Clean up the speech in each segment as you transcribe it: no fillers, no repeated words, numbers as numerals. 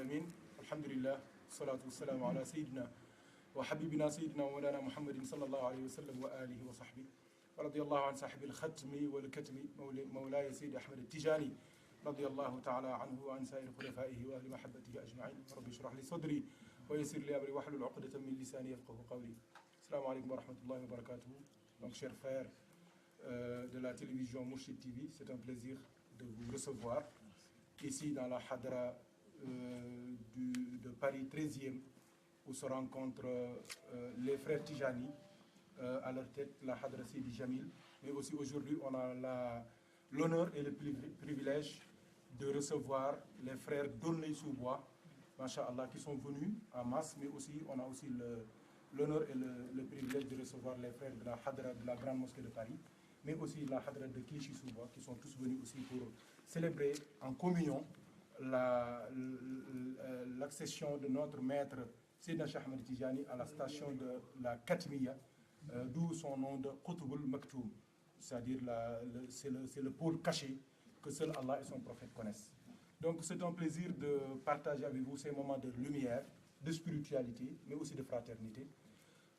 العالمين الحمد لله والصلاة والسلام على سيدنا وحبيبنا سيدنا ومولانا محمد صلى الله عليه وسلم وآله وصحبه ورضي الله عن صاحب الختم والكتم مولاي سيد أحمد التجاني رضي الله تعالى عنه وعن سائر خلفائه وأهل محبته أجمعين رب اشرح لي صدري ويسر لي أمري واحلل عقدة من لساني يفقهوا قولي. السلام عليكم ورحمة الله وبركاته. Donc chers frères de la télévision Mourchid TV, c'est un plaisir de vous recevoir ici dans la Hadra de Paris 13e où se rencontrent les frères Tijani, à leur tête la Hadra Sidi Jamil. Mais aussi aujourd'hui on a l'honneur et le privilège de recevoir les frères d'Aulnay-sous-Bois, Masha'Allah, qui sont venus en masse, mais aussi on a aussi l'honneur et le privilège de recevoir les frères de la Hadra de la Grande Mosquée de Paris, mais aussi la Hadra de Clichy-sous-Bois, qui sont tous venus aussi pour célébrer en communion l'accession de notre maître Sayyidina Cheikh Ahmed Tijani à la station de la Katmiya, d'où son nom de Qutbul Maktoum, c'est-à-dire c'est le pôle caché que seul Allah et son prophète connaissent. Donc c'est un plaisir de partager avec vous ces moments de lumière, de spiritualité, mais aussi de fraternité,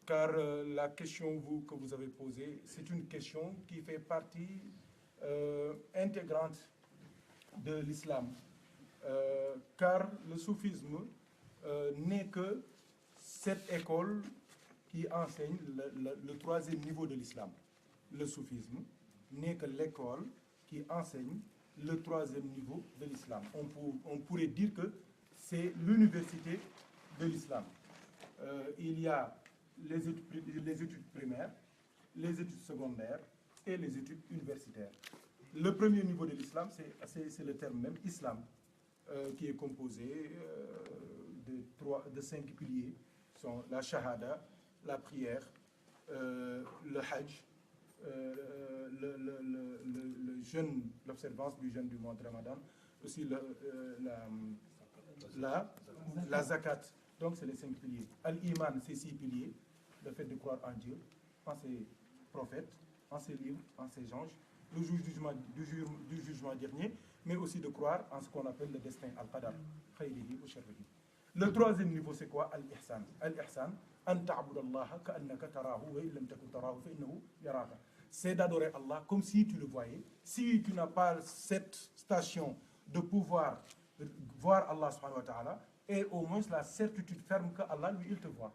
car la question que vous avez posée, c'est une question qui fait partie intégrante de l'islam, car le soufisme n'est que cette école qui enseigne le troisième niveau de l'islam. Le soufisme n'est que l'école qui enseigne le troisième niveau de l'islam. On pourrait dire que c'est l'université de l'islam. Il y a les études primaires, les études secondaires et les études universitaires. Le premier niveau de l'islam, c'est le terme même, islam, qui est composé de 5 piliers, sont la shahada, la prière, le hajj, le jeûne, l'observance du jeûne du mois de Ramadan, aussi la zakat. Donc c'est les 5 piliers. Al-Iman, c'est 6 piliers, le fait de croire en Dieu, en ses prophètes, en ses livres, en ses anges, le jour du jugement dernier, mais aussi de croire en ce qu'on appelle le destin, al-qadar, khayrihi ou sharrihi. Le troisième niveau, c'est quoi? Al-Ihsan. Al-Ihsan, an ta'budallaha ka'annaka tarahu wa illam takun tarahu fa innahu yaraka. C'est d'adorer Allah comme si tu le voyais. Si tu n'as pas cette station de pouvoir voir Allah subhanahu wa ta'ala, et au moins la certitude ferme que Allah, lui, il te voit.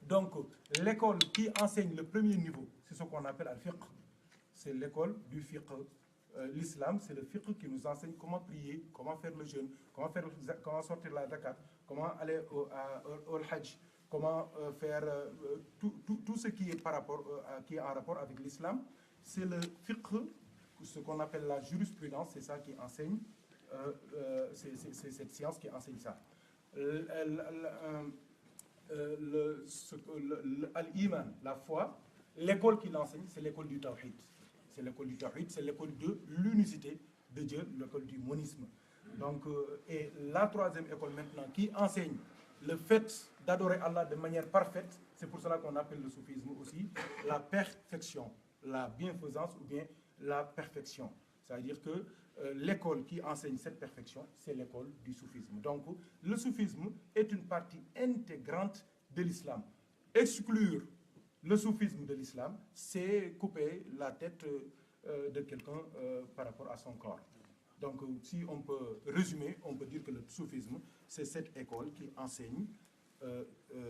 Donc, l'école qui enseigne le premier niveau, c'est ce qu'on appelle al-fiqh. C'est l'école du fiqh. L'islam, c'est le fiqh qui nous enseigne comment prier, comment faire le jeûne, comment sortir la zakat, comment aller au hajj, comment faire tout ce qui est, qui est en rapport avec l'islam. C'est le fiqh, ce qu'on appelle la jurisprudence, c'est ça qui enseigne, c'est cette science qui enseigne ça. Al-Iman, la foi, l'école qui l'enseigne, c'est l'école du Tawhid. C'est l'école du Tawhid, c'est l'école de l'unicité de Dieu, l'école du monisme. Donc, et la troisième école maintenant qui enseigne le fait d'adorer Allah de manière parfaite, c'est pour cela qu'on appelle le soufisme aussi la perfection, la bienfaisance ou bien la perfection. C'est-à-dire que l'école qui enseigne cette perfection, c'est l'école du soufisme. Donc, le soufisme est une partie intégrante de l'islam. Exclure le soufisme de l'islam, c'est couper la tête de quelqu'un par rapport à son corps. Donc, si on peut résumer, on peut dire que le soufisme, c'est cette école qui enseigne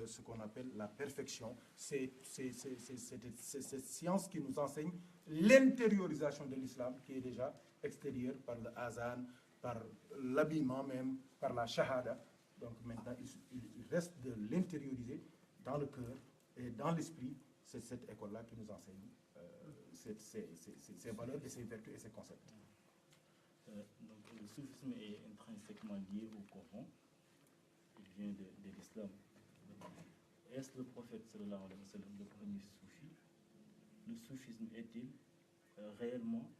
ce qu'on appelle la perfection. C'est cette science qui nous enseigne l'intériorisation de l'islam, qui est déjà extérieure par le azan, par l'habillement même, par la shahada. Donc maintenant, il reste de l'intérioriser dans le cœur et dans l'esprit. C'est cette école-là qui nous enseigne ces valeurs et ces vertus et ces concepts. Donc le soufisme est intrinsèquement lié au Coran. Il vient de l'islam. Est-ce le prophète sallallahu alayhi wa sallam le premier soufi? Le soufisme est-il réellement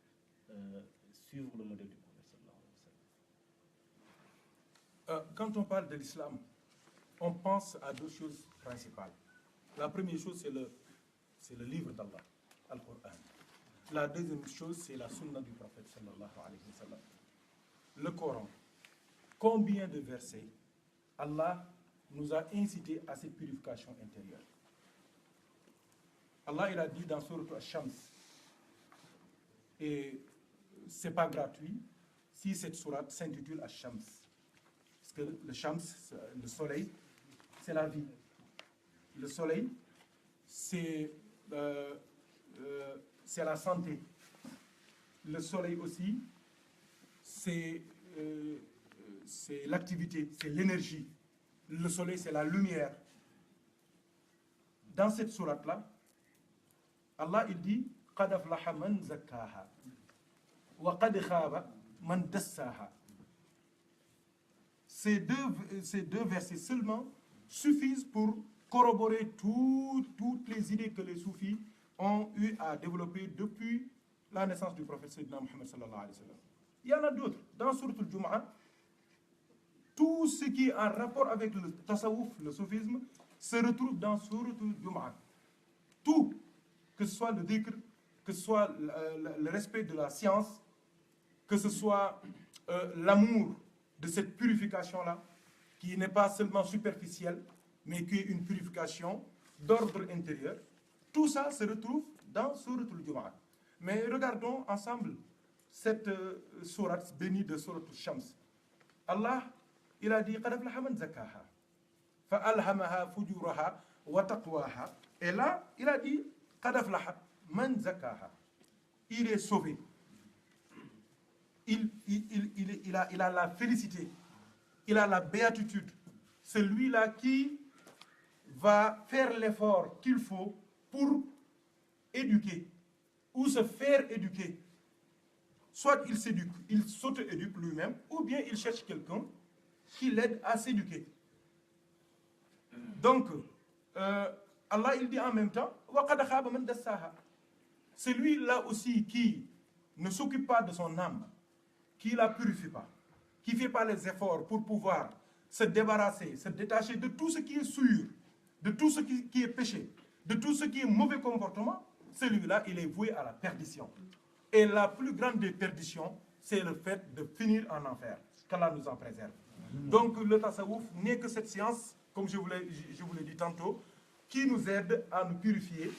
suivre le modèle du prophète sallallahu alayhi wa sallam? Quand on parle de l'islam, on pense à deux choses principales. La première chose, c'est le livre d'Allah, Al-Qur'an. La deuxième chose, c'est la sunna du prophète sallallahu alayhi wa sallam. Le Coran. Combien de versets Allah nous a incité à cette purification intérieure. Allah, il a dit dans Sourate Ash-Shams, et ce n'est pas gratuit, si cette sourate s'intitule Ash-Shams. Parce que le Shams, le soleil, c'est la vie. Le soleil, c'est la santé. Le soleil aussi, c'est l'activité, c'est l'énergie. Le soleil, c'est la lumière. Dans cette sourate-là, Allah, il dit « Qad aflaha man zakkaha wa qad khaba man dassaha » Ces deux versets seulement suffisent pour corroborer toutes les idées que les soufis ont eu à développer depuis la naissance du prophète Sayyidina Muhammad sallallahu alayhi wa sallam. Il y en a d'autres. Dans Sourate al-Jumu'ah, tout ce qui est en rapport avec le tasawwuf, le soufisme, se retrouve dans Sourate al-Jumu'ah. Tout, que ce soit le dhikr, que ce soit le respect de la science, que ce soit l'amour de cette purification-là, qui n'est pas seulement superficielle, mais qui est une purification d'ordre intérieur, tout ça se retrouve dans Sourate al-Jumu'ah. Mais regardons ensemble cette sourate bénie de Sourate al-Shams. Allah, il a dit « Qad aflaha man zakkaha, fa'alhamaha fujuraha wa taqwaha » Et là, il a dit « Qad aflaha man zakkaha » Il est sauvé. Il a la félicité, il a la béatitude. Celui-là qui va faire l'effort qu'il faut pour éduquer ou se faire éduquer. Soit il s'éduque, il s'auto-éduque lui-même, ou bien il cherche quelqu'un qui l'aide à s'éduquer. Donc, Allah, il dit en même temps, celui-là aussi qui ne s'occupe pas de son âme, qui ne la purifie pas, qui ne fait pas les efforts pour pouvoir se débarrasser, se détacher de tout ce qui est souillure, de tout ce qui est péché, de tout ce qui est mauvais comportement, celui-là, il est voué à la perdition. Et la plus grande des perditions, c'est le fait de finir en enfer. Qu'Allah nous en préserve. Donc le tasawwuf n'est que cette science, comme je vous l'ai dit tantôt, qui nous aide à nous purifier.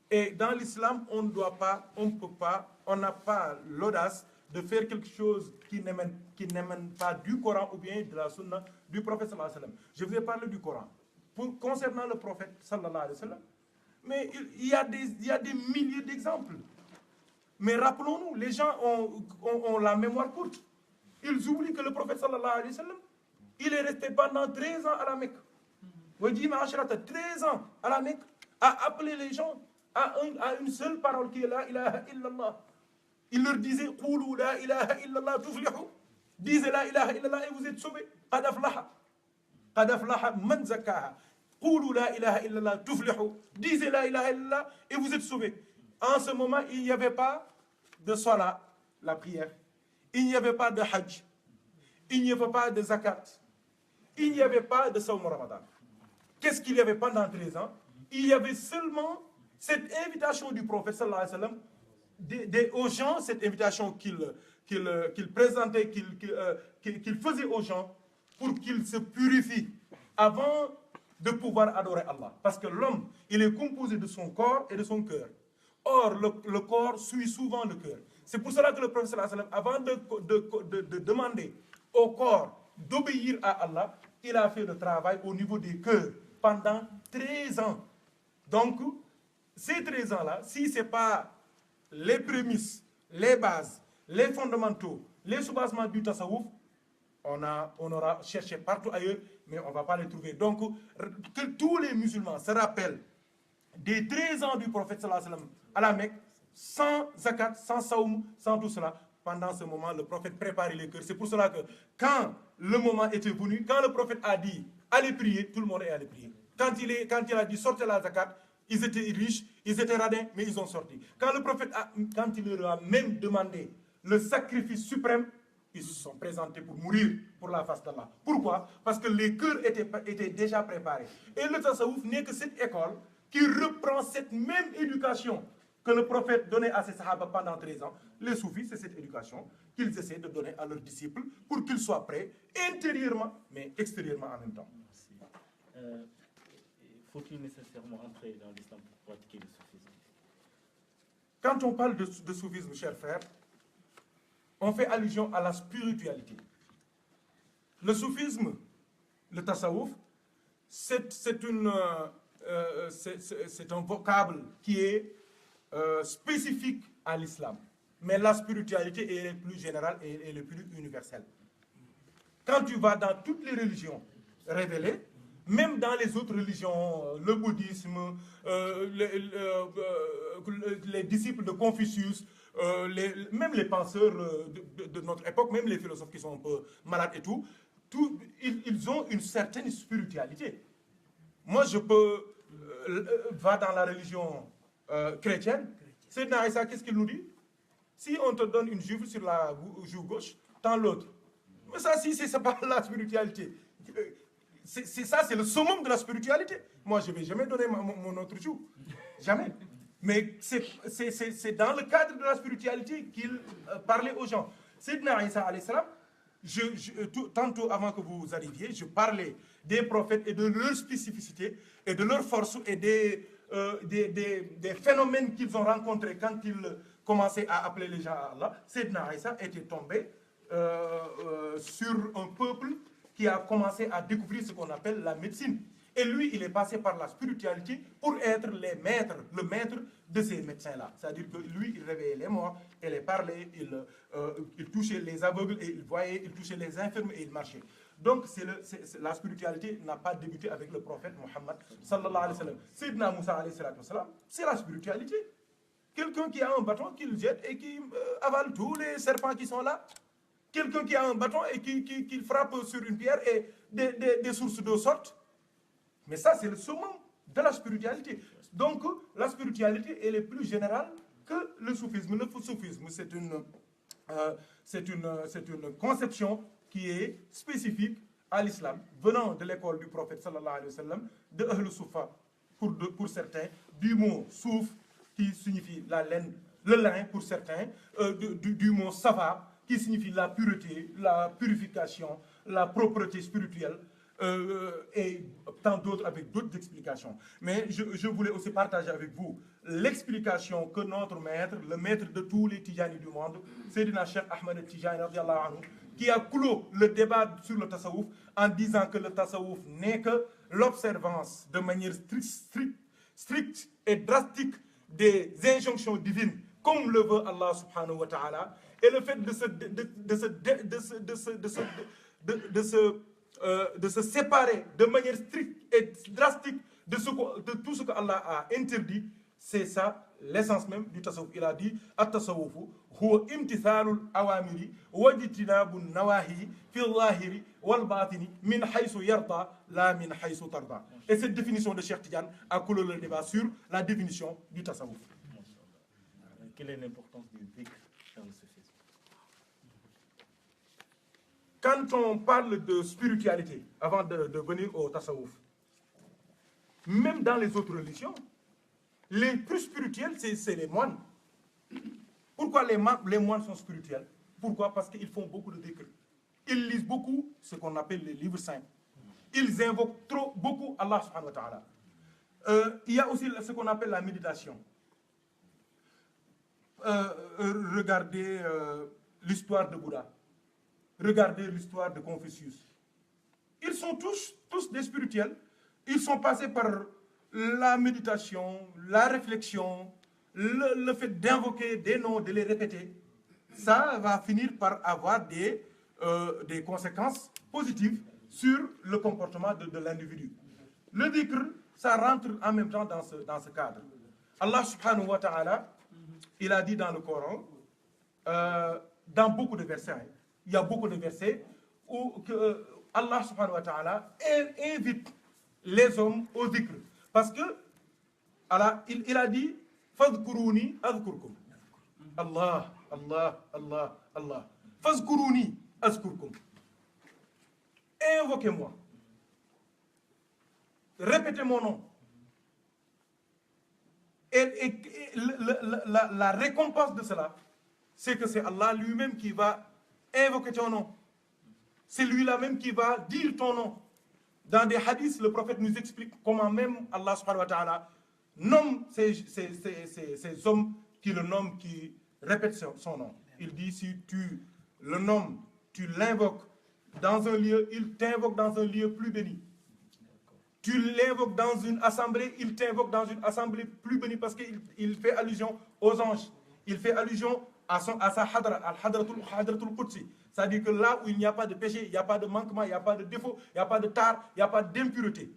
Et dans l'islam, on ne doit pas, on ne peut pas, on n'a pas l'audace de faire quelque chose qui n'émane pas du Coran ou bien de la sunna du prophète sallallahu alayhi wa sallam. Je vous ai parlé du Coran. Concernant le prophète sallallahu alayhi wa sallam, mais il y a des milliers d'exemples. Mais rappelons-nous, les gens ont la mémoire courte. Ils oublient que le prophète sallallahu alayhi wa sallam, il est resté pendant 13 ans à la Mecque. 13 ans à la Mecque, à appeler les gens à une seule parole qui est la ilaha illallah. Il leur disait Qulu la ilaha illallah tuflihu. Disez la ilaha illallah et vous êtes sauvés. Qad aflaha. Qad aflaha man zakkaha. Qulu la ilaha illallah tuflihu. Disez la ilaha illallah et vous êtes sauvés. En ce moment, il n'y avait pas de salat, la prière. Il n'y avait pas de hajj. Il n'y avait pas de zakat. Il n'y avait pas de Sawm Ramadan. Qu'est-ce qu'il y avait pendant 13 ans? Il y avait seulement cette invitation du prophète sallallahu alayhi wa sallam aux gens, cette invitation qu'il présentait, qu'il faisait aux gens pour qu'ils se purifient avant de pouvoir adorer Allah. Parce que l'homme, il est composé de son corps et de son cœur. Or, le corps suit souvent le cœur. C'est pour cela que le prophète sallallahu alayhi wa sallam, avant de demander au corps d'obéir à Allah, il a fait le travail au niveau des cœurs pendant 13 ans. Donc, ces 13 ans-là, si ce n'est pas les prémices, les bases, les fondamentaux, les sous-basements du tasawwuf, on aura cherché partout ailleurs, mais on ne va pas les trouver. Donc, que tous les musulmans se rappellent des 13 ans du prophète sallallahu alayhi wa sallam à la Mecque, sans zakat, sans saoum, sans tout cela. Pendant ce moment, le prophète préparait les cœurs. C'est pour cela que quand le moment était venu, quand le prophète a dit allez prier, tout le monde est allé prier. Quand il a dit sortez la zakat, ils étaient riches, ils étaient radins, mais ils ont sorti. Quand le prophète quand il leur a même demandé le sacrifice suprême, ils se sont présentés pour mourir pour la face d'Allah. Pourquoi? Parce que les cœurs étaient déjà préparés. Et le tasawwuf n'est que cette école qui reprend cette même éducation que le prophète donnait à ses sahaba pendant 13 ans, les soufis, c'est cette éducation qu'ils essaient de donner à leurs disciples pour qu'ils soient prêts intérieurement, mais extérieurement en même temps. Faut-il nécessairement entrer dans l'islam pour pratiquer le soufisme? Quand on parle de soufisme, chers frères, on fait allusion à la spiritualité. Le soufisme, le tasawwuf, c'est un vocable qui est spécifique à l'islam. Mais la spiritualité est plus générale et le plus universelle. Quand tu vas dans toutes les religions révélées, même dans les autres religions, le bouddhisme, les disciples de Confucius, même les penseurs de notre époque, même les philosophes qui sont un peu malades et tout, ils ont une certaine spiritualité. Moi, je peux va dans la religion chrétienne. Sayyidina Isa, qu'est-ce qu'il nous dit? Si on te donne une juve sur la joue gauche, tends l'autre. Mais ça, si c'est pas la spiritualité. C'est le summum de la spiritualité. Moi, je ne vais jamais donner mon autre joue. Jamais. Mais c'est dans le cadre de la spiritualité qu'il parlait aux gens. Sayyidina Isa alayhi salam, tantôt avant que vous arriviez, je parlais des prophètes et de leur spécificité et de leur force et des phénomènes qu'ils ont rencontrés quand ils commençaient à appeler les gens à Allah. Sayyidina Isa était tombé sur un peuple qui a commencé à découvrir ce qu'on appelle la médecine. Et lui, il est passé par la spiritualité pour être le maître de ces médecins-là. C'est-à-dire que lui, il réveillait les morts, il les parlait, il touchait les aveugles et il voyait, il touchait les infirmes et il marchait. Donc, la spiritualité n'a pas débuté avec le prophète Mohammed sallallahu alayhi wa sallam. Sayyidina Moussa alayhi wa sallam, c'est la spiritualité. Quelqu'un qui a un bâton, qui le jette et qui avale tous les serpents qui sont là. Quelqu'un qui a un bâton et qui frappe sur une pierre et des sources d'eau sortent. Mais ça, c'est le summum de la spiritualité. Donc, la spiritualité, elle est plus générale que le soufisme. Le soufisme, c'est une conception qui est spécifique à l'islam, venant de l'école du prophète sallallahu alayhi wa sallam, de Ahl Soufa pour certains, du mot souf qui signifie la laine, le lin pour certains, du mot safa qui signifie la pureté, la purification, la propreté spirituelle, et tant d'autres avec d'autres explications. Mais je voulais aussi partager avec vous l'explication que notre maître, le maître de tous les Tijani du monde, Sayyidina Cheikh Ahmed Tijani, qui a clos le débat sur le tasawwuf en disant que le tasawwuf n'est que l'observance de manière stricte et drastique des injonctions divines, comme le veut Allah subhanahu wa ta'ala, et le fait de se séparer de manière stricte et drastique de tout ce que Allah a interdit, c'est ça l'essence même du tasawwuf. Il a dit at-tasawwufu huwa imtithalul awamiri wajtinabun nawahi fi al-zahiri wal batini min haythu yarda la min haythu tarda. Et cette définition de Cheikh Tidiane a clos le débat sur la définition du tasawwuf. Quelle est l'importance du dhikr dans le soufisme? Quand on parle de spiritualité, avant de venir au tasawwuf, même dans les autres religions, les plus spirituels, c'est les moines. Pourquoi les moines sont spirituels? Pourquoi? Parce qu'ils font beaucoup de dhikr. Ils lisent beaucoup ce qu'on appelle les livres saints. Ils invoquent beaucoup Allah subhanahu wa ta'ala. Il y a aussi ce qu'on appelle la méditation. Regardez l'histoire de Bouddha. Regardez l'histoire de Confucius. Ils sont tous des spirituels. Ils sont passés par la méditation, la réflexion, le fait d'invoquer des noms, de les répéter. Ça va finir par avoir des conséquences positives sur le comportement de l'individu. Le dhikr, ça rentre en même temps dans ce cadre. Allah subhanahu wa ta'ala, il a dit dans le Coran, dans beaucoup de versets, il y a beaucoup de versets où Allah subhanahu wa ta'ala invite les hommes au dhikr. Parce que il a dit Fadhkuruni adhkurkum. Allah, Allah, Allah, Allah. Fadhkuruni adhkurkum. Invoquez-moi. Répétez mon nom. la récompense de cela, c'est que c'est Allah lui-même qui va invoquer ton nom. C'est lui-là même qui va dire ton nom. Dans des hadiths, le prophète nous explique comment même Allah subhanahu wa ta'ala nomme ces hommes qui le nomment, qui répètent son nom. Il dit, si tu le nommes, tu l'invoques dans un lieu, il t'invoque dans un lieu plus béni. Tu l'invoques dans une assemblée, il t'invoque dans une assemblée plus bénie parce qu'il fait allusion aux anges. Il fait allusion à sa hadra, al-hadratul qudsi. C'est-à-dire que là où il n'y a pas de péché, il n'y a pas de manquement, il n'y a pas de défaut, il n'y a pas de tard, il n'y a pas d'impureté.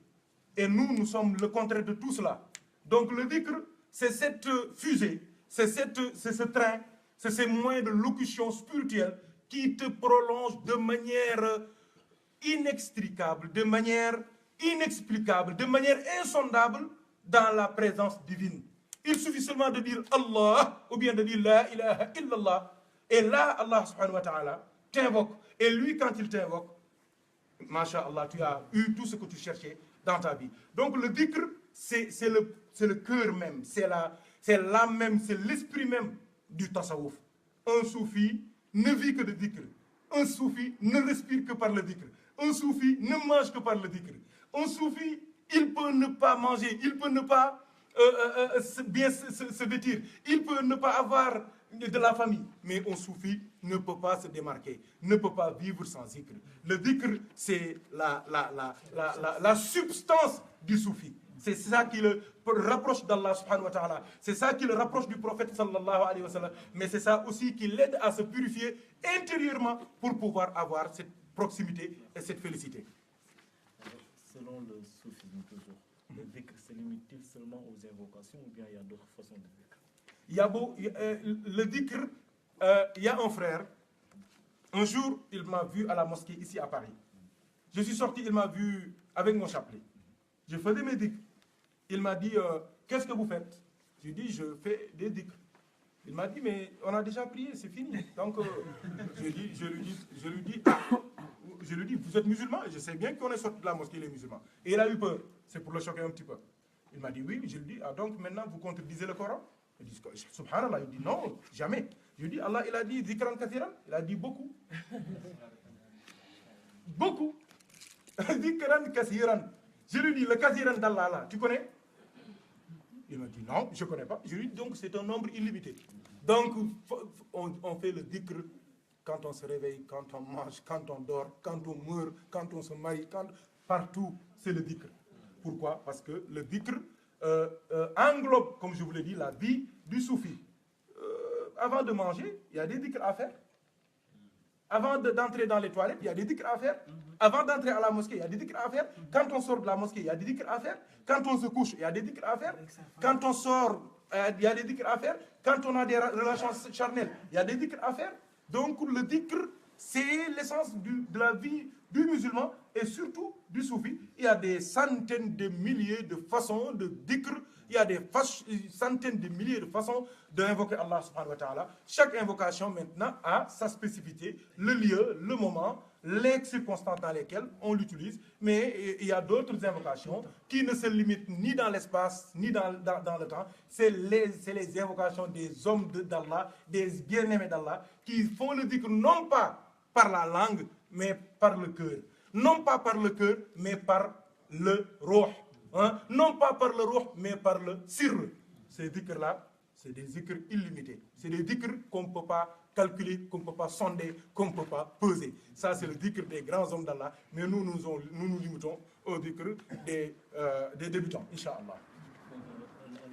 Et nous sommes le contraire de tout cela. Donc le dhikr, c'est cette fusée, c'est ce train, c'est ces moyens de locution spirituelle qui te prolongent de manière inextricable, de manière inexplicable, de manière insondable dans la présence divine. Il suffit seulement de dire Allah ou bien de dire La ilaha illallah. Et là, Allah subhanahu wa ta'ala t'invoque. Et lui, quand il t'invoque, masha'Allah, tu as eu tout ce que tu cherchais dans ta vie. Donc le dhikr, c'est le cœur même, c'est l'âme même, c'est l'esprit même du tasawwuf. Un soufi ne vit que de dhikr. Un soufi ne respire que par le dhikr. Un soufi ne mange que par le dhikr. Un soufi, il peut ne pas manger, il peut ne pas bien se vêtir, il peut ne pas avoir de la famille, mais un soufi ne peut pas se démarquer, ne peut pas vivre sans dhikr. Le dhikr, c'est la substance du soufi. C'est ça qui le rapproche d'Allah subhanahu wa ta'ala. C'est ça qui le rapproche du prophète sallallahu alayhi wa sallam. Mais c'est ça aussi qui l'aide à se purifier intérieurement pour pouvoir avoir cette proximité et cette félicité. Selon le soufisme toujours, le dhikr se limite-t-il seulement aux invocations ou bien il y a d'autres façons de dhikr? Le dhikr, il y a un frère, un jour il m'a vu à la mosquée ici à Paris. Je suis sorti, il m'a vu avec mon chapelet. Je faisais mes dhikrs. Il m'a dit, qu'est-ce que vous faites? Je dis, je fais des dhikrs. Il m'a dit, mais on a déjà prié, c'est fini. Donc, je lui dis, vous êtes musulman? Je sais bien qu'on est sorti de la mosquée, les musulmans. Et il a eu peur. C'est pour le choquer un petit peu. Il m'a dit, oui. Je lui dis, ah, donc maintenant vous contredisez le Coran? Il dit, subhanallah. Il dit, non, jamais. Je lui dis, Allah, il a dit dhikran kathiran? Il a dit beaucoup. Beaucoup. Dhikran kathiran. Je lui dis, le kathiran d'Allah, là, tu connais? Il m'a dit, non, je ne connais pas. Je lui dis, donc c'est un nombre illimité. Donc, on fait le dhikr quand on se réveille, quand on mange, quand on dort, quand on meurt, quand on se marie, partout, c'est le dhikr. Pourquoi? Parce que le dhikr englobe, comme je vous l'ai dit, la vie du soufi. Avant de manger, il y a des dhikrs à faire. Avant d'entrer dans les toilettes, il y a des dhikrs à faire. Avant d'entrer à la mosquée, il y a des dhikrs à faire. Quand on sort de la mosquée, il y a des dhikrs à faire. Quand on se couche, il y a des dhikrs à faire. Quand on sort, il y a des dhikrs à faire. Quand on a des relations charnelles, il y a des dhikrs à faire. Donc le dhikr, c'est l'essence de la vie du musulman et surtout du soufi. Il y a des centaines de milliers de façons de dhikr. Il y a des centaines de milliers de façons d'invoquer Allah subhanahu wa ta'ala. Chaque invocation maintenant a sa spécificité, le lieu, le moment, les circonstances dans lesquelles on l'utilise. Mais il y a d'autres invocations qui ne se limitent ni dans l'espace, ni dans le temps. C'est les invocations des hommes d'Allah, des bien-aimés d'Allah, qui font le dhikr non pas par la langue, mais par le cœur. Non pas par le cœur, mais par le ruh. Hein? Non pas par le ruh, mais par le sirr. Ces dhikrs-là, c'est des dhikrs illimités. C'est des dhikrs qu'on ne peut pas calculer, qu'on ne peut pas sonder, qu'on ne peut pas peser. Ça, c'est le dhikr des grands hommes d'Allah. Mais nous nous limitons au dhikr des débutants, Inch'Allah.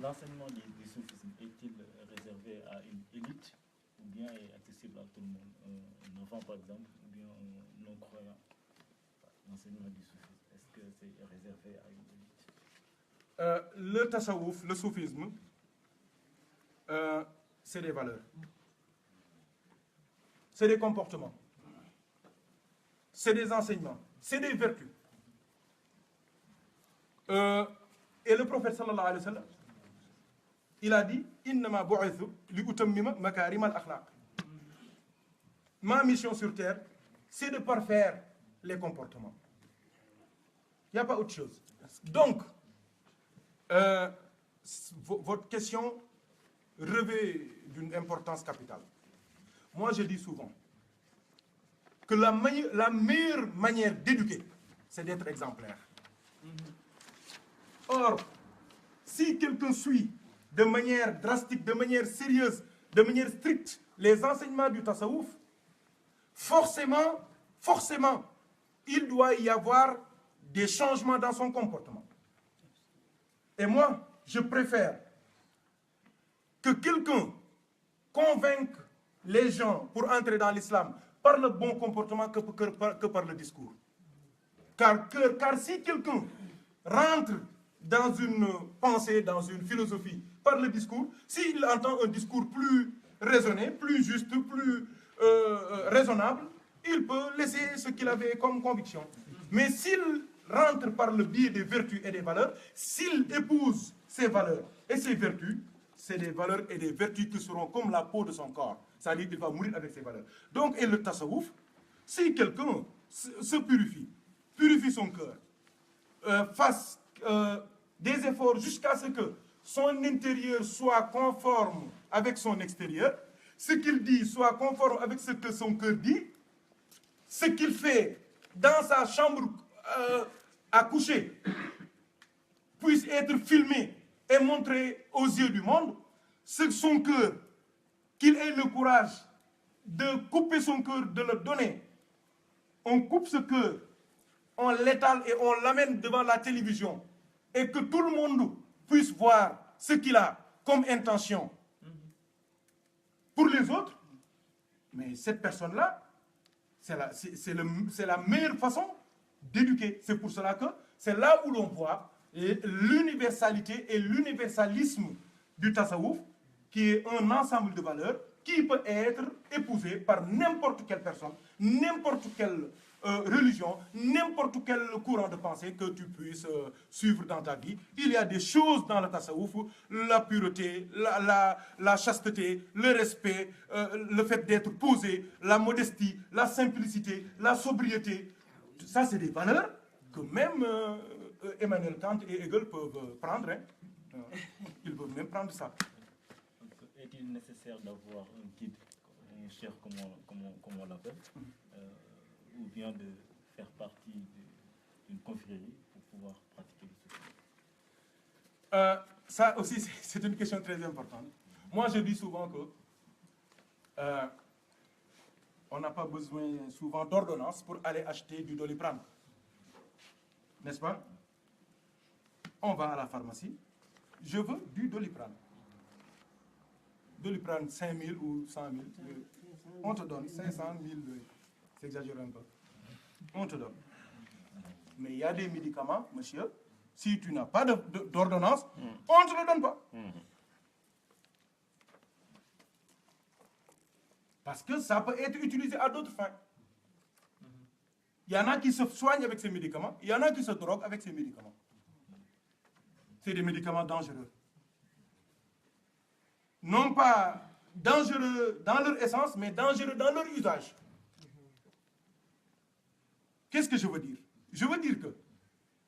L'enseignement du soufisme est-il réservé à une élite ou bien est accessible à tout le monde? Un enfant, par exemple, ou bien un non-croyant? L'enseignement du soufisme, est-ce que c'est réservé à une élite? Le tasawwuf, le soufisme, c'est des valeurs. C'est des comportements. C'est des enseignements. C'est des vertus. Et le prophète sallallahu alayhi wa sallam, il a dit innama bu'ithu li utammima makarim al-akhlaq. Ma mission sur terre, c'est de parfaire les comportements. Il n'y a pas autre chose. Donc, votre question revêt d'une importance capitale. Moi, je dis souvent que la meilleure manière d'éduquer, c'est d'être exemplaire. Or, si quelqu'un suit de manière drastique, de manière sérieuse, de manière stricte, les enseignements du tasawwuf, forcément, il doit y avoir des changements dans son comportement. Et moi, je préfère que quelqu'un convainque les gens pour entrer dans l'islam par le bon comportement que par le discours. Car si quelqu'un rentre dans une pensée, dans une philosophie par le discours, s'il entend un discours plus raisonné, plus juste, plus raisonnable, il peut laisser ce qu'il avait comme conviction. Mais s'il rentre par le biais des vertus et des valeurs, s'il épouse ces valeurs et ces vertus, c'est des valeurs et des vertus qui seront comme la peau de son corps. C'est-à-dire qu'il va mourir avec ces valeurs. Donc, et le tasawwuf, si quelqu'un se purifie son cœur, fasse des efforts jusqu'à ce que son intérieur soit conforme avec son extérieur, ce qu'il dit soit conforme avec ce que son cœur dit, ce qu'il fait dans sa chambre à coucher puisse être filmé et montré aux yeux du monde, c'est son cœur, qu'il ait le courage de couper son cœur, de le donner. On coupe ce cœur, on l'étale et on l'amène devant la télévision et que tout le monde puisse voir ce qu'il a comme intention pour les autres. Mais cette personne-là, c'est la meilleure façon d'éduquer. C'est pour cela que c'est là où l'on voit l'universalité et l'universalisme du tasawwuf, qui est un ensemble de valeurs qui peut être épousé par n'importe quelle personne, n'importe quelle religion, n'importe quel courant de pensée que tu puisses suivre dans ta vie. Il y a des choses dans le tasawwuf, la pureté, la chasteté, le respect, le fait d'être posé, la modestie, la simplicité, la sobriété. Ça, c'est des valeurs que même Emmanuel Kant et Hegel peuvent prendre. Hein. Ils peuvent même prendre ça. Est-il nécessaire d'avoir un guide, un cheikh comme on l'appelle, ou bien de faire partie d'une confrérie pour pouvoir pratiquer le soufisme? Ça aussi, c'est une question très importante. Moi, je dis souvent que on n'a pas besoin souvent d'ordonnance pour aller acheter du Doliprane. N'est-ce pas? On va à la pharmacie. Je veux du Doliprane. Doliprane 5 000 ou 100 000. On te donne 500 000. C'est exagéré un peu. On te donne. Mais il y a des médicaments, monsieur, si tu n'as pas d'ordonnance, on ne te le donne pas. Parce que ça peut être utilisé à d'autres fins. Il y en a qui se soignent avec ces médicaments, il y en a qui se droguent avec ces médicaments. C'est des médicaments dangereux. Non pas dangereux dans leur essence, mais dangereux dans leur usage. Qu'est-ce que je veux dire? Je veux dire que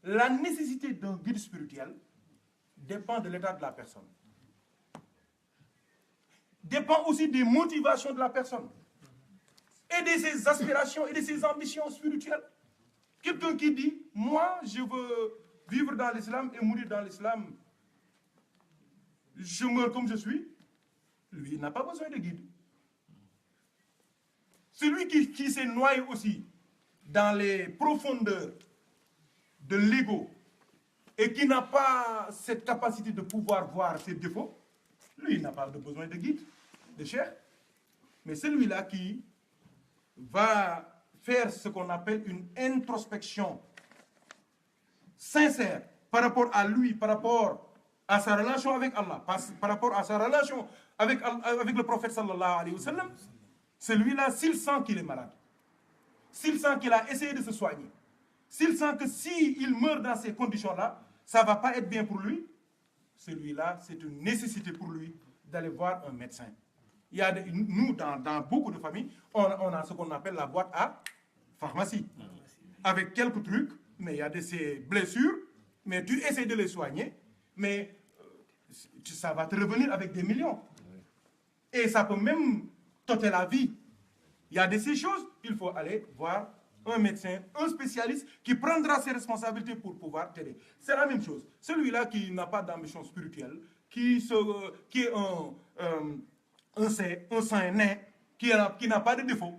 la nécessité d'un guide spirituel dépend de l'état de la personne. Dépend aussi des motivations de la personne et de ses aspirations et de ses ambitions spirituelles. Quelqu'un qui dit, moi, je veux vivre dans l'islam et mourir dans l'islam, je meurs comme je suis, lui, il n'a pas besoin de guide. Celui qui s'est noyé aussi dans les profondeurs de l'ego et qui n'a pas cette capacité de pouvoir voir ses défauts, lui, il n'a pas besoin de guide, de cheikh. Mais celui-là qui va faire ce qu'on appelle une introspection sincère par rapport à lui, par rapport à sa relation avec Allah, par rapport à sa relation avec le prophète sallallahu alayhi wa sallam, celui-là, s'il sent qu'il est malade, s'il sent qu'il a essayé de se soigner, s'il sent que s'il meurt dans ces conditions-là, ça ne va pas être bien pour lui, celui-là, c'est une nécessité pour lui d'aller voir un médecin. Il y a nous, dans beaucoup de familles, on a ce qu'on appelle la boîte à pharmacie, avec quelques trucs, mais il y a ces blessures, mais tu essaies de les soigner, mais ça va te revenir avec des millions. Et ça peut même t'ôter la vie. Il y a de ces choses, il faut aller voir un médecin, un spécialiste qui prendra ses responsabilités pour pouvoir t'aider. C'est la même chose. Celui-là qui n'a pas d'ambition spirituelle, qui est un saint né, qui n'a pas de défaut,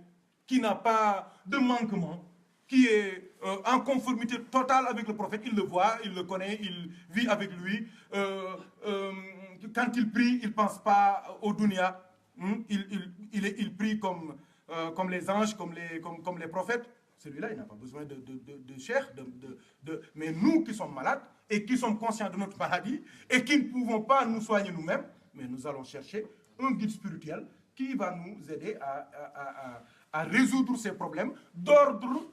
qui n'a pas de manquement, qui est en conformité totale avec le prophète, il le voit, il le connaît, il vit avec lui. Quand il prie, il ne pense pas au dunya. Il prie comme les anges, comme les prophètes. Celui-là, il n'a pas besoin de chair. Mais nous qui sommes malades et qui sommes conscients de notre maladie et qui ne pouvons pas nous soigner nous-mêmes, mais nous allons chercher un guide spirituel qui va nous aider à résoudre ces problèmes d'ordre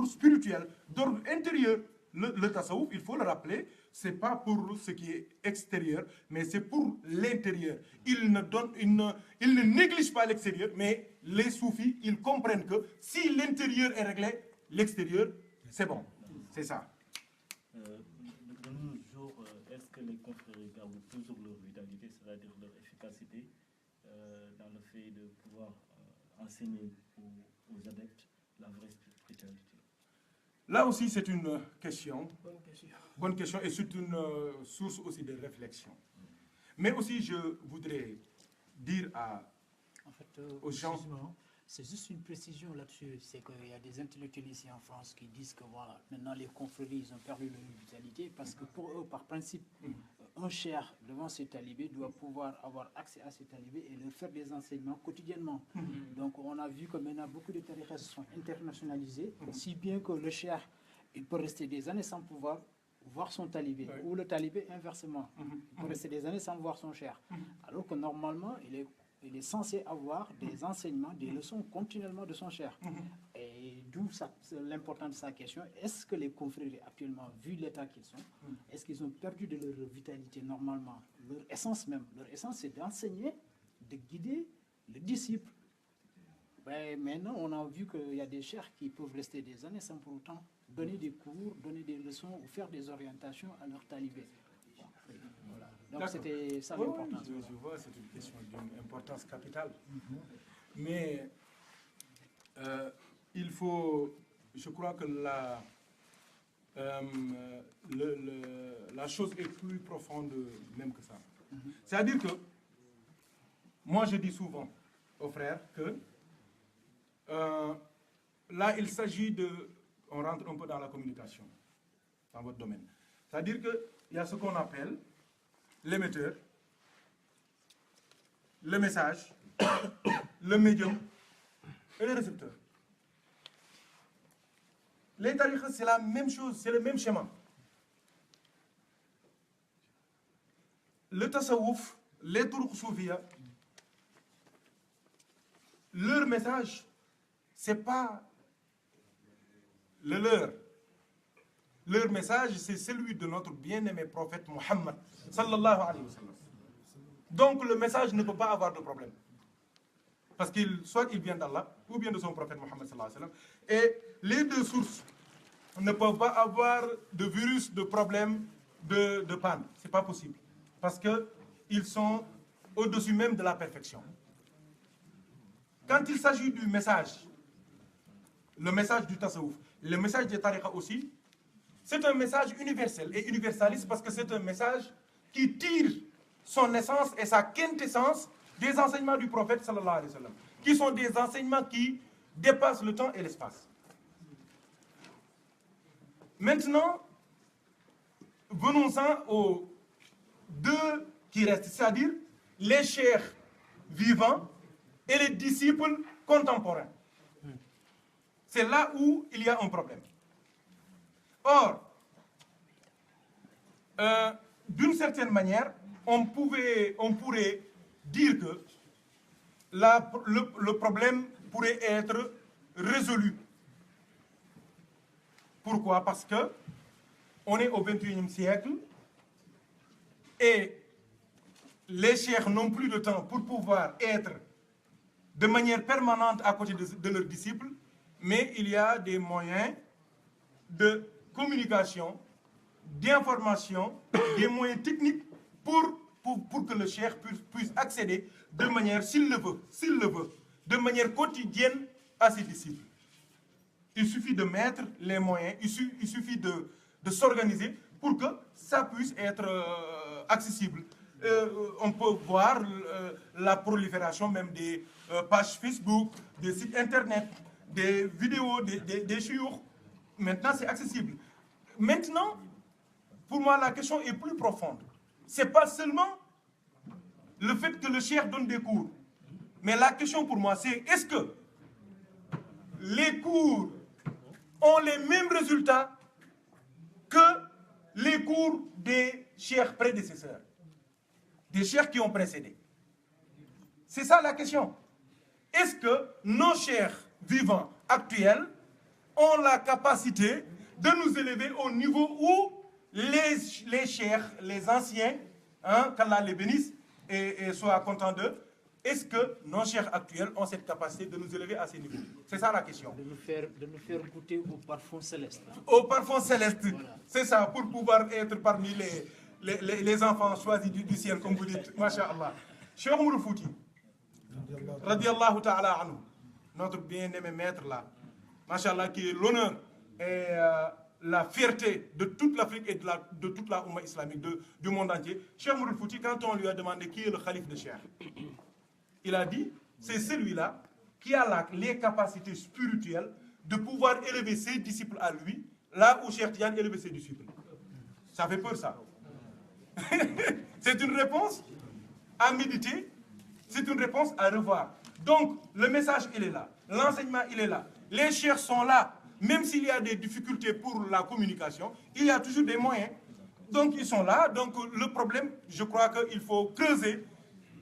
spirituel, d'ordre intérieur. Le tasawwuf, il faut le rappeler, ce n'est pas pour ce qui est extérieur, mais c'est pour l'intérieur. Il ne néglige pas l'extérieur, mais les soufis, ils comprennent que si l'intérieur est réglé, l'extérieur, c'est bon. C'est ça. De nos jours, est-ce que les confréries gardent toujours leur vitalité, c'est-à-dire leur efficacité, dans le fait de pouvoir enseigner aux adeptes la vraie spiritualité? Là aussi, c'est une question. Bonne question. Et c'est une source aussi de réflexion. Mais aussi, je voudrais dire aux gens... C'est juste une précision là-dessus. C'est qu'il y a des intellectuels ici en France qui disent que voilà, maintenant les confréries, ils ont perdu leur vitalité parce que pour eux, par principe, un cheikh devant ses talibés doit pouvoir avoir accès à ses talibés et leur faire des enseignements quotidiennement. Donc on a vu que maintenant beaucoup de tariqas sont internationalisés, si bien que le cheikh, il peut rester des années sans pouvoir voir son talibé, ou le talibé inversement. Il peut rester des années sans voir son cheikh. Alors que normalement, il est censé avoir des enseignements, des leçons continuellement de son cheikh. Et d'où l'importance de sa question. Est-ce que les confréries actuellement, vu l'état qu'ils sont, est-ce qu'ils ont perdu de leur vitalité normalement? Leur essence même. Leur essence, c'est d'enseigner, de guider le disciple. Ben, maintenant, on a vu qu'il y a des cheikhs qui peuvent rester des années sans pour autant donner des cours, donner des leçons ou faire des orientations à leurs talibés. Voilà. Donc c'était ça l'importance. Oui, je vois, c'est une question d'une importance capitale. Mais il faut, je crois que la chose est plus profonde même que ça. C'est-à-dire que, moi je dis souvent aux frères que là il s'agit de, on rentre un peu dans la communication, dans votre domaine. C'est-à-dire qu'il y a ce qu'on appelle l'émetteur, le message, le médium et le récepteur. Les tariqas, c'est la même chose, c'est le même schéma. Le tasawwuf, les turuq soufia, leur message, c'est pas le leur. Leur message, c'est celui de notre bien-aimé prophète Mohammed, sallallahu alayhi wa sallam. Donc le message ne peut pas avoir de problème. Parce qu'il soit il vient d'Allah, ou bien de son prophète Mohammed, sallallahu alayhi wa sallam. Et les deux sources ne peuvent pas avoir de virus, de problème, de panne. Ce n'est pas possible. Parce qu'ils sont au-dessus même de la perfection. Quand il s'agit du message, le message du tasawwuf, le message des tariqas aussi, c'est un message universel et universaliste parce que c'est un message qui tire son essence et sa quintessence des enseignements du prophète sallallahu alayhi wa sallam, qui sont des enseignements qui dépassent le temps et l'espace. Maintenant, venons-en aux deux qui restent, c'est-à-dire les cheikhs vivants et les disciples contemporains. C'est là où il y a un problème. Or, d'une certaine manière, on pourrait dire que le problème pourrait être résolu. Pourquoi? Parce que on est au XXIe siècle et les cheikhs n'ont plus de temps pour pouvoir être de manière permanente à côté de leurs disciples, mais il y a des moyens de communication, d'information, des moyens techniques pour que le cheikh puisse accéder de manière, s'il le veut, de manière quotidienne à ses disciples. Il suffit de mettre les moyens, il suffit de s'organiser pour que ça puisse être accessible. On peut voir la prolifération même des pages Facebook, des sites internet, des vidéos, des chiours. Maintenant, c'est accessible. Maintenant, pour moi, la question est plus profonde. Ce n'est pas seulement le fait que le cheikh donne des cours. Mais la question pour moi, c'est est-ce que les cours ont les mêmes résultats que les cours des cheikhs prédécesseurs, des cheikhs qui ont précédé? C'est ça la question. Est-ce que nos cheikhs vivants actuels ont la capacité de nous élever au niveau où les cheikhs, les anciens, qu'Allah les bénisse et soit content d'eux, est-ce que nos cheikhs actuels ont cette capacité de nous élever à ces niveaux? C'est ça la question. De nous faire goûter au parfum céleste. Au parfum céleste, voilà. C'est ça, pour pouvoir être parmi les enfants choisis du ciel, comme vous dites. Masha'Allah. Cheikh Oumar Fouti, radiallahu ta'ala anhu, notre bien-aimé maître là, Masha'Allah, qui est l'honneur et la fierté de toute l'Afrique et de toute la Oumma islamique, du monde entier. Cheikh Oumar Fouti, quand on lui a demandé qui est le calife de Cheikh, il a dit, c'est celui-là qui a les capacités spirituelles de pouvoir élever ses disciples à lui, là où Cheikh Tidiane élevait ses disciples. Ça fait peur, ça. C'est une réponse à méditer, c'est une réponse à revoir. Donc, le message, il est là. L'enseignement, il est là. Les cheikhs sont là. Même s'il y a des difficultés pour la communication, il y a toujours des moyens. Donc, ils sont là. Donc, le problème, je crois qu'il faut creuser,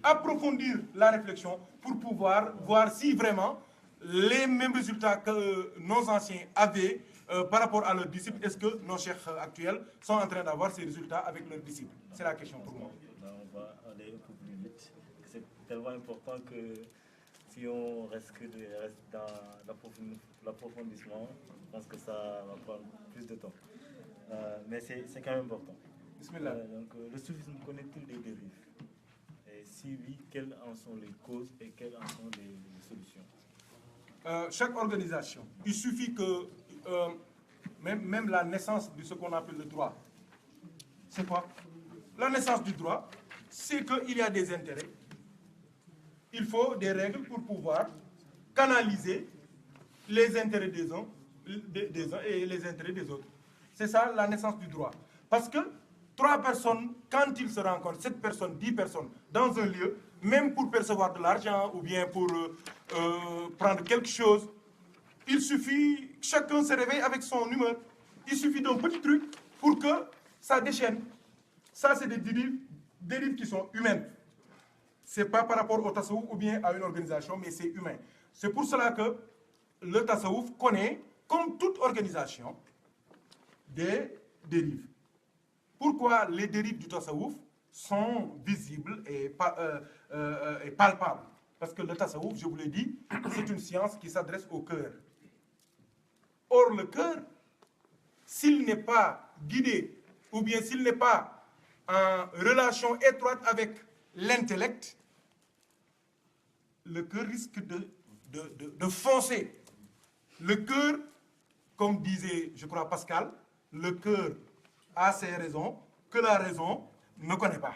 approfondir la réflexion pour pouvoir voir si vraiment les mêmes résultats que nos anciens avaient par rapport à leurs disciples, est-ce que nos cheikhs actuels sont en train d'avoir ces résultats avec leurs disciples? C'est la question pour moi. On va aller un peu plus vite. C'est tellement important que si on reste dans l'approfondissement, je pense que ça va prendre plus de temps. Mais c'est quand même important. Bismillah. Donc, le soufisme connaît-il des dérives? Et si oui, quelles en sont les causes et quelles en sont les solutions? Chaque organisation, il suffit que même la naissance de ce qu'on appelle le droit, c'est quoi? La naissance du droit, c'est qu'il y a des intérêts. Il faut des règles pour pouvoir canaliser les intérêts des uns et les intérêts des autres. C'est ça la naissance du droit. Parce que 3 personnes, quand ils se rencontrent, 7 personnes, 10 personnes, dans un lieu, même pour percevoir de l'argent ou bien pour prendre quelque chose, il suffit que chacun se réveille avec son humeur. Il suffit d'un petit truc pour que ça déchaîne. Ça, c'est des dérives qui sont humaines. Ce n'est pas par rapport au tasawwuf ou bien à une organisation, mais c'est humain. C'est pour cela que le tasawwuf connaît, comme toute organisation, des dérives. Pourquoi les dérives du tasawwuf sont visibles et palpables? Parce que le tasawwuf, je vous l'ai dit, c'est une science qui s'adresse au cœur. Or, le cœur, s'il n'est pas guidé, ou bien s'il n'est pas en relation étroite avec l'intellect, le cœur risque de foncer. Le cœur, comme disait, je crois, Pascal, le cœur a ses raisons que la raison ne connaît pas.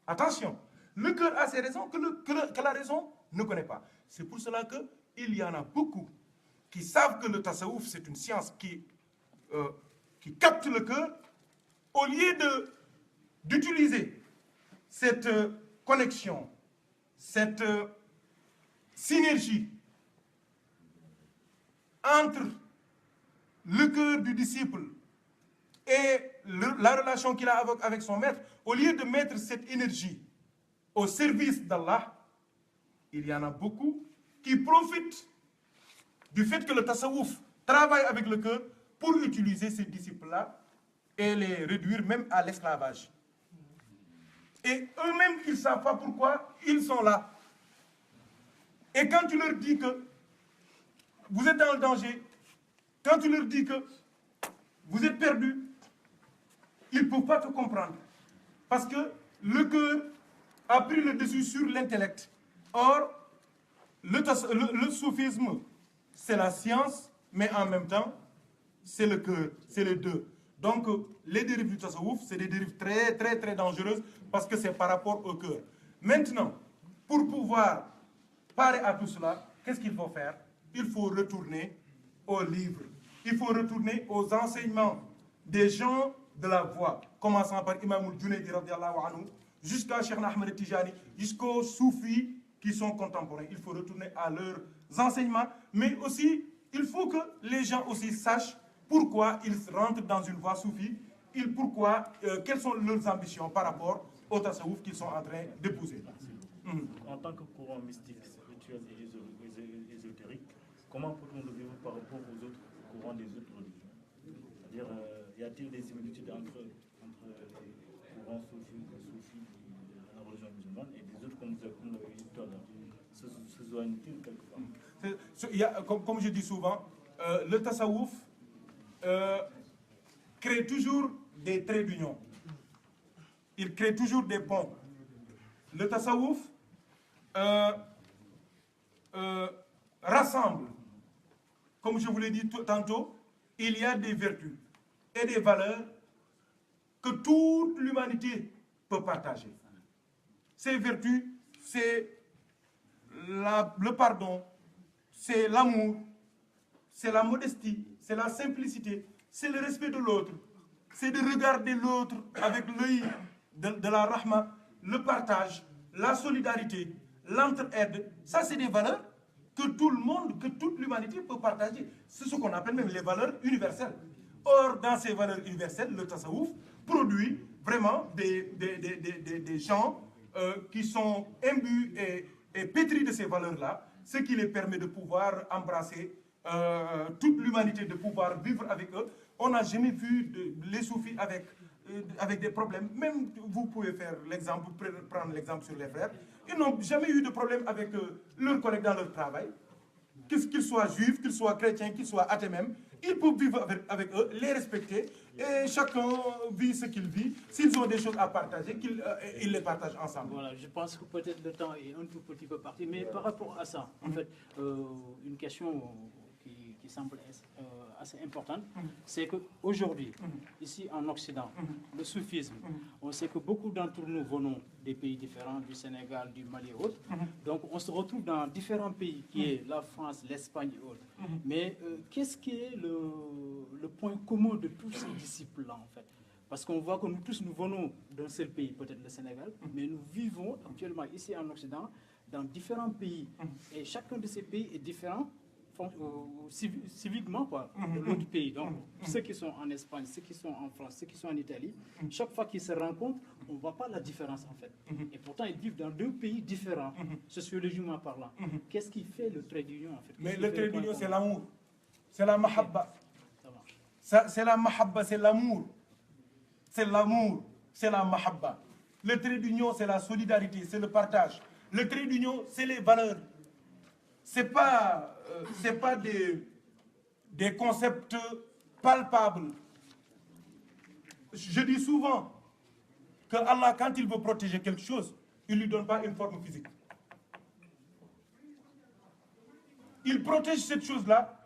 Attention, le cœur a ses raisons que la raison ne connaît pas. C'est pour cela qu'il y en a beaucoup qui savent que le tasawwuf, c'est une science qui capte le cœur, au lieu d'utiliser cette connexion, cette synergie entre le cœur du disciple et la relation qu'il a avec son maître, au lieu de mettre cette énergie au service d'Allah, il y en a beaucoup qui profitent du fait que le tasawwuf travaille avec le cœur pour utiliser ces disciples-là et les réduire même à l'esclavage. Et eux-mêmes, ils ne savent pas pourquoi ils sont là. Et quand tu leur dis que vous êtes dans le danger, quand tu leur dis que vous êtes perdu, ils ne peuvent pas te comprendre. Parce que le cœur a pris le dessus sur l'intellect. Or, le soufisme, c'est la science, mais en même temps, c'est le cœur, c'est les deux. Donc, les dérives du tasawwuf, c'est des dérives très, très, très dangereuses parce que c'est par rapport au cœur. Maintenant, pour pouvoir parer à tout cela, qu'est-ce qu'il faut faire? Il faut retourner aux livres. Il faut retourner aux enseignements des gens de la voie, commençant par Imam al-Junaydi radiallahu anhu, jusqu'à Cheikh Ahmed Tijani, jusqu'aux soufis qui sont contemporains. Il faut retourner à leurs enseignements, mais aussi, il faut que les gens aussi sachent pourquoi ils rentrent dans une voie soufie, quelles sont leurs ambitions par rapport au tasawwuf qu'ils sont en train d'épouser. En tant que courant mystique, spirituel et ésotérique, comment peut-on le vivre par rapport aux autres courants des autres religions? C'est-à-dire, y a-t-il des similitudes entre les courants soufis de la religion musulmane et des autres, comme vous l'avez dit tout à l'heure? Se joignent-ils quelque part? Comme je dis souvent, le tasawwuf crée toujours des traits d'union. Il crée toujours des ponts. Le tasawwuf rassemble, comme je vous l'ai dit tantôt, il y a des vertus et des valeurs que toute l'humanité peut partager. Ces vertus, c'est le pardon, c'est l'amour, c'est la modestie, c'est la simplicité, c'est le respect de l'autre, c'est de regarder l'autre avec l'œil de la rahma, le partage, la solidarité, l'entraide. Ça, c'est des valeurs que tout le monde, que toute l'humanité peut partager. C'est ce qu'on appelle même les valeurs universelles. Or, dans ces valeurs universelles, le tasawwuf produit vraiment des gens qui sont imbus et pétris de ces valeurs-là, ce qui les permet de pouvoir embrasser toute l'humanité, de pouvoir vivre avec eux. On n'a jamais vu les soufis avec des problèmes. Même vous pouvez faire l'exemple, prendre l'exemple sur les frères. Ils n'ont jamais eu de problème avec leurs collègues dans leur travail. Qu'ils soient juifs, qu'ils soient chrétiens, qu'ils soient athées même, ils peuvent vivre avec eux, les respecter, et chacun vit ce qu'il vit. S'ils ont des choses à partager, ils les partagent ensemble. Voilà, je pense que peut-être le temps est un tout petit peu parti, mais par rapport à ça, en fait, une question qui semble assez importante, c'est qu'aujourd'hui, ici en Occident, le soufisme, on sait que beaucoup d'entre nous venons des pays différents, du Sénégal, du Mali et autres, donc on se retrouve dans différents pays, qui est la France, l'Espagne et autres. Mais qu'est-ce qui est le point commun de tous ces disciples-là, en fait? Parce qu'on voit que nous tous, nous venons d'un seul pays, peut-être le Sénégal, mais nous vivons actuellement ici en Occident, dans différents pays. Et chacun de ces pays est différent civiquement de l'autre pays. Donc, ceux qui sont en Espagne, ceux qui sont en France, ceux qui sont en Italie, chaque fois qu'ils se rencontrent, on ne voit pas la différence en fait. Et pourtant, ils vivent dans deux pays différents, sociologiquement parlant. Qu'est-ce qui fait le trait d'union en fait? Mais le trait d'union, c'est l'amour. C'est la mahabba. C'est la mahabba, c'est l'amour. C'est l'amour, c'est la mahabba. Le trait d'union, c'est la solidarité, c'est le partage. Le trait d'union, c'est les valeurs. C'est pas des concepts palpables. Je dis souvent que Allah, quand il veut protéger quelque chose, il ne lui donne pas une forme physique. Il protège cette chose-là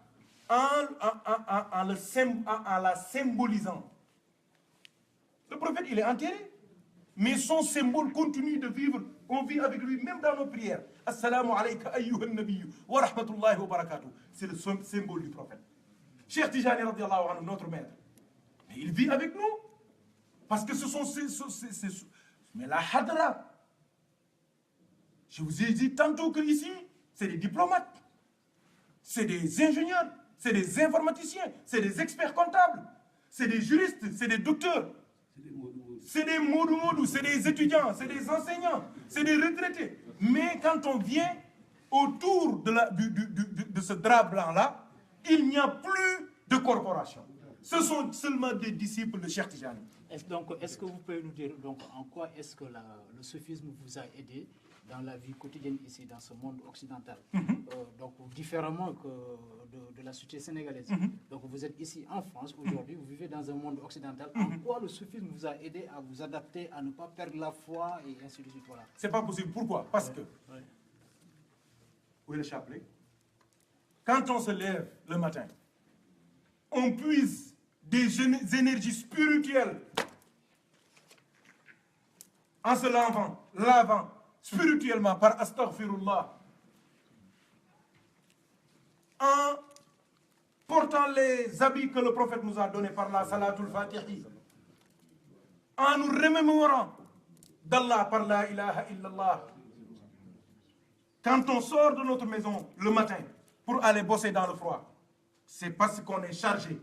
en la symbolisant. Le prophète, il est enterré, mais son symbole continue de vivre. On vit avec lui, même dans nos prières. Assalamu alayka ayyuhan nabiyyu wa rahmatullahi wa barakatuh. C'est le symbole du prophète. Cheikh Tijani radiallahu anhu, notre maître. Mais il vit avec nous. Parce que ce sont mais la hadra. Je vous ai dit tantôt que ici, c'est des diplomates, c'est des ingénieurs, c'est des informaticiens, c'est des experts comptables, c'est des juristes, c'est des docteurs. C'est des moudou-moudou, c'est des étudiants, c'est des enseignants, c'est des retraités. Mais quand on vient autour de ce drap blanc-là, il n'y a plus de corporation. Ce sont seulement des disciples de Cheikh Tijani. Est-ce que vous pouvez nous dire donc, en quoi est-ce que le soufisme vous a aidé dans la vie quotidienne ici, dans ce monde occidental, donc différemment que de la société sénégalaise. Donc vous êtes ici en France aujourd'hui, vous vivez dans un monde occidental. En quoi le soufisme vous a aidé à vous adapter, à ne pas perdre la foi et ainsi de suite, voilà. C'est pas possible. Pourquoi? Parce que, où est le chapelet? Quand on se lève le matin, on puise des énergies spirituelles en se lavant spirituellement par astaghfirullah, en portant les habits que le prophète nous a donnés par la salatul fatihi, en nous remémorant d'Allah par la ilaha illallah. Quand on sort de notre maison le matin pour aller bosser dans le froid, c'est parce qu'on est chargé.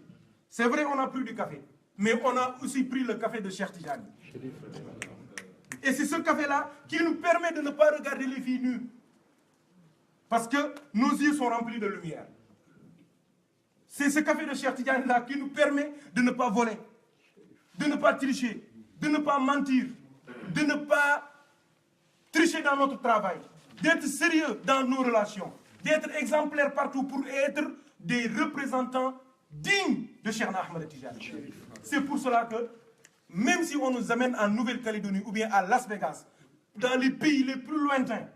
C'est vrai, on a pris du café, mais on a aussi pris le café de Cheikh Tidjani. Et c'est ce café-là qui nous permet de ne pas regarder les filles nues. Parce que nos yeux sont remplis de lumière. C'est ce café de Cheikh Tidjani-là qui nous permet de ne pas voler, de ne pas tricher, de ne pas mentir, de ne pas tricher dans notre travail, d'être sérieux dans nos relations, d'être exemplaires partout pour être des représentants dignes de Cheikh Ahmed Tidjani. C'est pour cela que, même si on nous amène en Nouvelle-Calédonie ou bien à Las Vegas, dans les pays les plus lointains,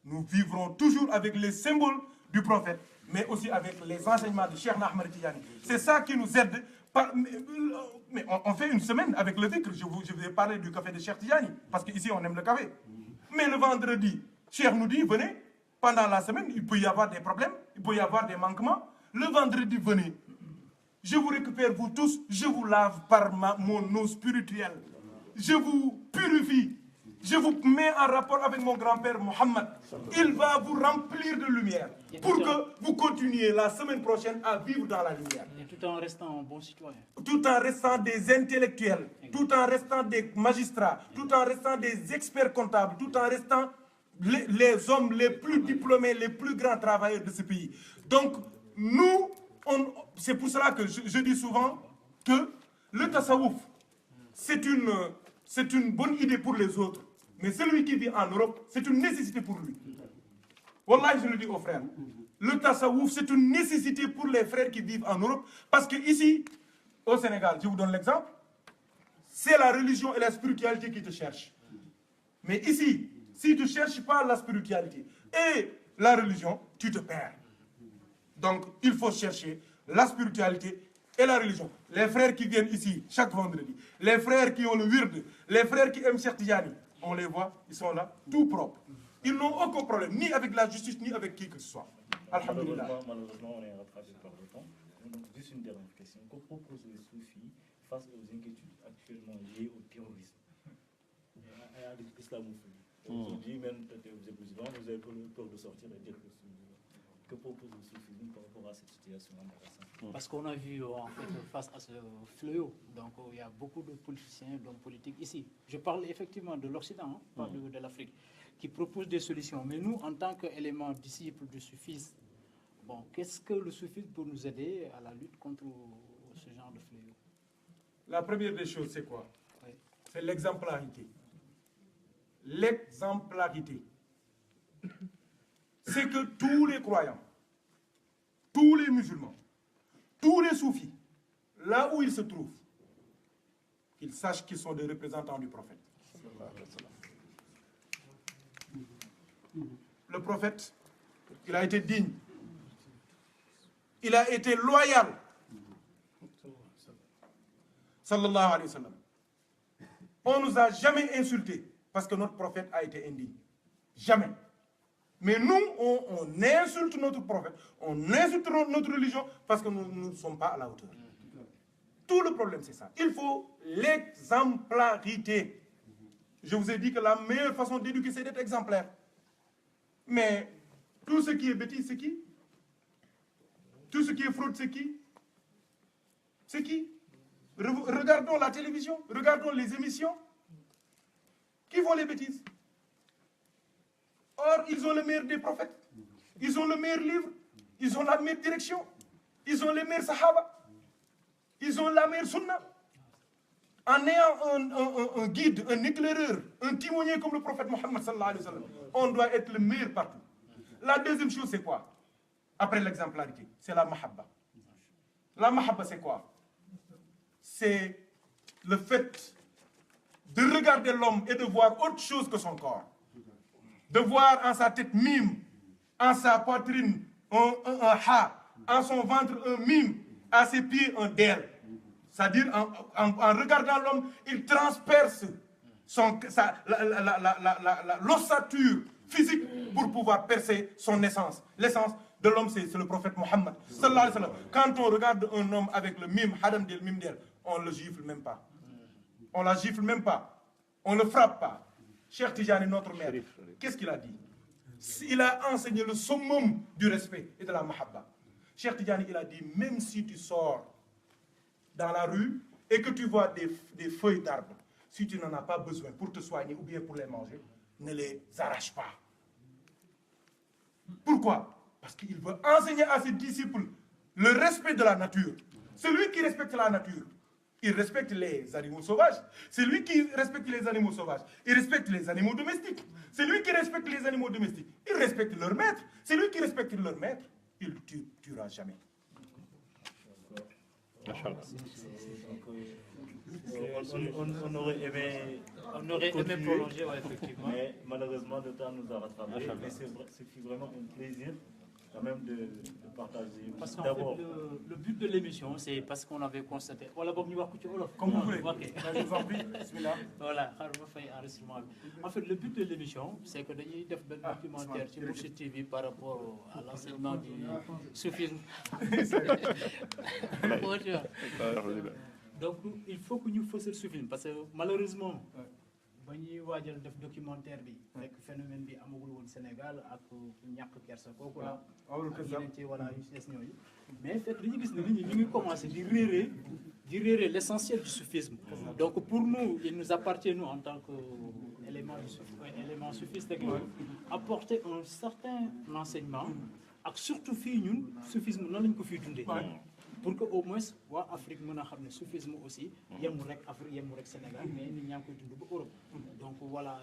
nous vivrons toujours avec les symboles du prophète, mais aussi avec les enseignements de Cheikh Ahmed Tidjani. C'est ça qui nous aide. Mais on fait une semaine avec le dhikr. Je vous ai parlé du café de Cheikh Tidjani, parce qu'ici on aime le café. Mais le vendredi, Cheikh nous dit, venez, pendant la semaine, il peut y avoir des problèmes, il peut y avoir des manquements. Le vendredi, venez. Je vous récupère vous tous, je vous lave par mon eau spirituelle. Je vous purifie. Je vous mets en rapport avec mon grand-père Mohammed. Il va vous remplir de lumière pour que vous continuiez la semaine prochaine à vivre dans la lumière. Et tout en restant un bon citoyen. Tout en restant des intellectuels, tout en restant des magistrats, tout en restant des experts comptables, tout en restant les hommes les plus diplômés, les plus grands travailleurs de ce pays. Donc, nous, c'est pour cela que je dis souvent que le tasawwuf, c'est une bonne idée pour les autres. Mais celui qui vit en Europe, c'est une nécessité pour lui. Wallah, je le dis aux frères. Le tasawwuf, c'est une nécessité pour les frères qui vivent en Europe. Parce que ici, au Sénégal, je vous donne l'exemple, c'est la religion et la spiritualité qui te cherchent. Mais ici, si tu ne cherches pas la spiritualité et la religion, tu te perds. Donc, il faut chercher la spiritualité et la religion. Les frères qui viennent ici chaque vendredi, les frères qui ont le wird, les frères qui aiment Cheikh Tidjani, on les voit, ils sont là, tout propres. Ils n'ont aucun problème, ni avec la justice, ni avec qui que ce soit. Alhamdulillah. Malheureusement, on est rattrapé par le temps. Donc, juste une dernière question. Que proposent les soufis face aux inquiétudes actuellement liées au terrorisme et à l'islamophobie? Aujourd'hui, même, vous avez peur de sortir et dire que propose le soufisme par rapport à cette situation embarrassante? Parce qu'on a vu en fait face à ce fléau, donc il y a beaucoup de politiciens, d'hommes politiques ici. Je parle effectivement de l'Occident, pas de l'Afrique, qui proposent des solutions. Mais nous, en tant qu'éléments disciples du soufisme, bon, qu'est-ce que le soufisme peut nous aider à la lutte contre ce genre de fléau? La première des choses, c'est quoi? Oui. C'est l'exemplarité. L'exemplarité. C'est que tous les croyants, tous les musulmans, tous les soufis, là où ils se trouvent, qu'ils sachent qu'ils sont des représentants du prophète. Le prophète, il a été digne. Il a été loyal. Sallallahu alayhi wa sallam. On ne nous a jamais insultés parce que notre prophète a été indigne. Jamais. Mais nous, on insulte notre prophète, on insulte notre religion parce que nous ne sommes pas à la hauteur. Tout le problème, c'est ça. Il faut l'exemplarité. Je vous ai dit que la meilleure façon d'éduquer, c'est d'être exemplaire. Mais tout ce qui est bêtise, c'est qui? Tout ce qui est fraude, c'est qui? C'est qui? Regardons la télévision, regardons les émissions. Qui font les bêtises? Or, ils ont le meilleur des prophètes. Ils ont le meilleur livre. Ils ont la meilleure direction. Ils ont les meilleurs sahaba. Ils ont la meilleure sunna. en ayant un guide, un éclaireur, un timonier comme le prophète Mohammed sallallahu alayhi wa sallam, on doit être le meilleur partout. La deuxième chose, c'est quoi? Après l'exemplarité, c'est la mahabba. La mahabba, c'est quoi? C'est le fait de regarder l'homme et de voir autre chose que son corps. De voir en sa tête mime, en sa poitrine un ha, en son ventre un mime, à ses pieds un del. C'est-à-dire, en regardant l'homme, il transperce l'ossature physique pour pouvoir percer son essence. L'essence de l'homme, c'est le prophète Mohammed. Quand on regarde un homme avec le mime, hadam del mime del, on ne le gifle même pas. On ne la gifle même pas. On ne le frappe pas. Cheikh Tijani, notre maître, qu'est-ce qu'il a dit? Il a enseigné le summum du respect et de la mahabba. Cheikh Tijani, il a dit, même si tu sors dans la rue et que tu vois des feuilles d'arbres, si tu n'en as pas besoin pour te soigner ou bien pour les manger, ne les arrache pas. Pourquoi? Parce qu'il veut enseigner à ses disciples le respect de la nature. Celui qui respecte la nature, il respecte les animaux sauvages. Celui qui respecte les animaux sauvages, il respecte les animaux domestiques. Celui qui respecte les animaux domestiques, il respecte leur maître. Celui qui respecte leur maître, il ne tuera jamais. On aurait aimé prolonger, ouais, effectivement. Mais malheureusement, le temps nous a rattrapés. Mais ce fut vraiment un plaisir quand même de partager. Parce qu'en fait, le but de l'émission, c'est parce qu'on avait constaté. Voilà, bon, comme vous voulez. Okay. Je vous en prie. Voilà, en fait, le but de l'émission, c'est que nous avons un documentaire sur Mourchid TV par rapport à l'enseignement du soufisme. Donc, il faut que nous fassions le soufisme, parce que malheureusement, ba ñuy waajal def documentaire bi fekk phénomène bi amagul woon Sénégal ak ñàkk kersa kooku la ak yeneen ci wala yu ci des ñooyu mais fekk dañu gis ne nit ñi ñu ngi commencé di réeree l'essentiel du soufisme. Donc pour nous, il nous appartient, nous en tant qu'élément soufiste, apporter un certain enseignement ak surtout fii ñun soufisme noonu lañ ko fiy dundee pour que au moins waa Afrique mën a xam ne soufisme aussi yemul rek Afrique yemul rek Sénégal mais nit ñaa ngi koy dund ba Europe. Donc voilà.